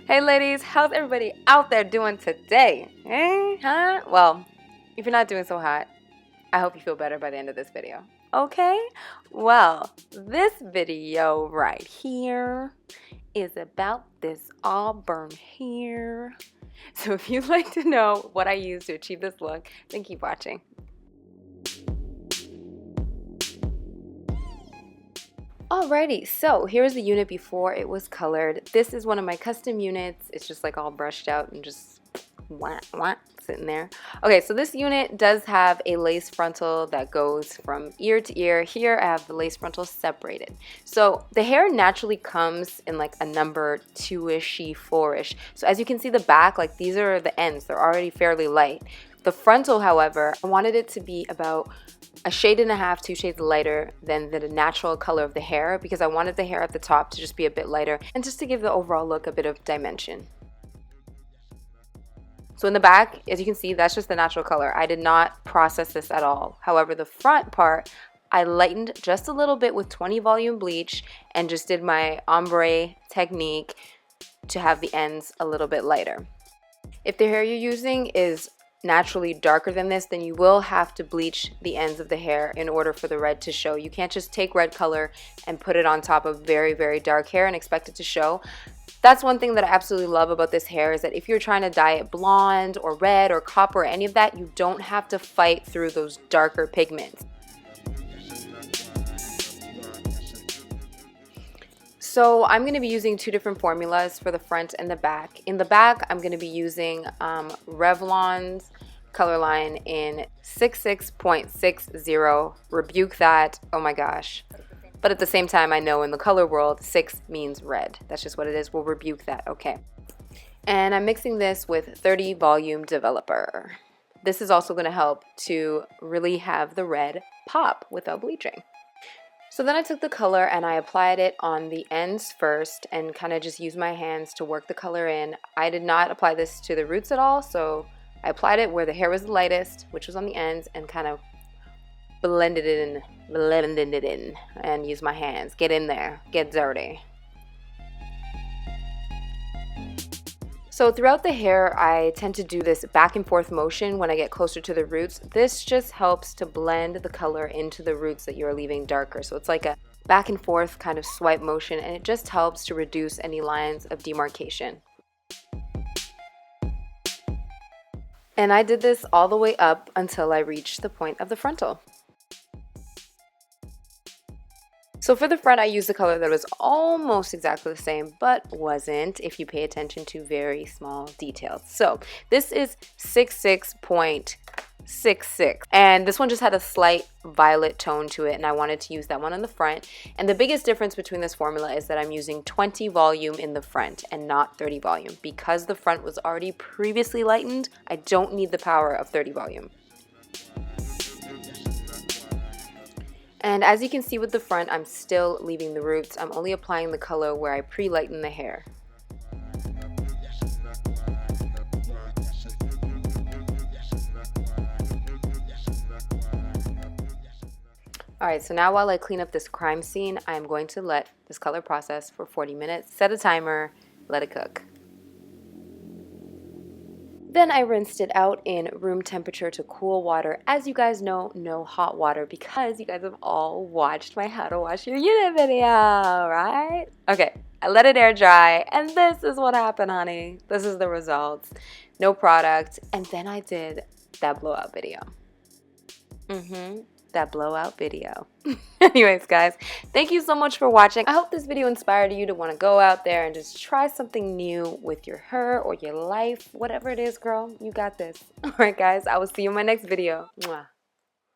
Hey ladies, how's everybody out there doing today? Huh? Well, if you're not doing so hot, I hope you feel better by the end of this video. Okay? Well, this video right here is about this Auburn hair. So if you'd like to know what I use to achieve this look, then keep watching. Alrighty, so here's the unit before it was colored. This is one of my custom units. It's just like all brushed out and just sitting there. Okay, so this unit does have a lace frontal that goes from ear to ear. Here I have the lace frontal separated. So the hair naturally comes in like a number 2-ish-y, 4-ish. So as you can see the back, like these are the ends. They're already fairly light. The frontal, however, I wanted it to be about a shade and a half, 2 shades lighter than the natural color of the hair because I wanted the hair at the top to just be a bit lighter and just to give the overall look a bit of dimension. So in the back, as you can see, that's just the natural color. I did not process this at all. However, the front part, I lightened just a little bit with 20 volume bleach and just did my ombre technique to have the ends a little bit lighter. If the hair you're using is naturally darker than this, then you will have to bleach the ends of the hair in order for the red to show. You can't just take red color and put it on top of very, very dark hair and expect it to show. That's one thing that I absolutely love about this hair is that if you're trying to dye it blonde or red or copper or any of that, you don't have to fight through those darker pigments. So I'm going to be using 2 different formulas for the front and the back. In the back, I'm going to be using Revlon's color line in 66.60. Rebuke that. Oh my gosh. But at the same time, I know in the color world, 6 means red. That's just what it is. We'll rebuke that. Okay. And I'm mixing this with 30 volume developer. This is also going to help to really have the red pop without bleaching. So then I took the color and I applied it on the ends first and kind of just used my hands to work the color in. I did not apply this to the roots at all, so I applied it where the hair was the lightest, which was on the ends, and kind of blended it in and used my hands. Get in there, get dirty. So throughout the hair, I tend to do this back and forth motion when I get closer to the roots. This just helps to blend the color into the roots that you're leaving darker. So it's like a back and forth kind of swipe motion, and it just helps to reduce any lines of demarcation. And I did this all the way up until I reached the point of the frontal. So for the front, I used a color that was almost exactly the same, but wasn't if you pay attention to very small details. So this is 66.66, and this one just had a slight violet tone to it, and I wanted to use that one on the front. And the biggest difference between this formula is that I'm using 20 volume in the front and not 30 volume. Because the front was already previously lightened, I don't need the power of 30 volume. And as you can see with the front, I'm still leaving the roots. I'm only applying the color where I pre-lighten the hair. Alright, so now while I clean up this crime scene, I'm going to let this color process for 40 minutes. Set a timer, let it cook. Then I rinsed it out in room temperature to cool water. As you guys know, no hot water because you guys have all watched my how to wash your unit video, right? Okay, I let it air dry and this is what happened, honey. This is the results. No product. And then I did that blowout video. That blowout video. Anyways, guys, thank you so much for watching. I hope this video inspired you to want to go out there and just try something new with your hair or your life. Whatever it is, girl, you got this. All right, guys, I will see you in my next video. Mwah.